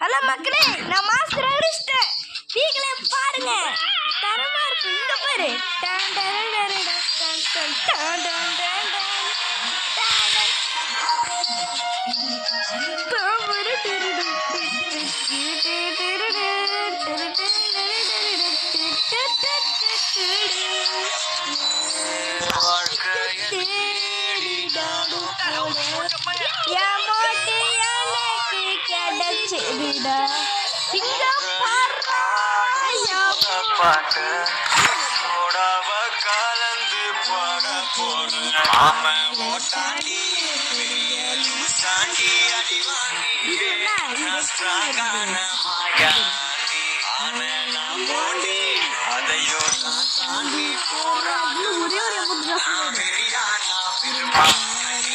Hello மக்களே, நான் master அடிச்சிட்டேன். நீங்களே பாருங்க, தரமா இருக்கு. இங்க பாரு. டான் டான் டான் டான் டான் டான் டான் டான் டான். பாட்டு சோடாவ கலந்து பாட போன ஆமை ஓட்டாண்டி சாண்டி அடி வாங்கி மாயாண்டி ஆனை நான் போண்டி அதையோ நான் தாண்டி போறான் பெரியானா பெருமாள்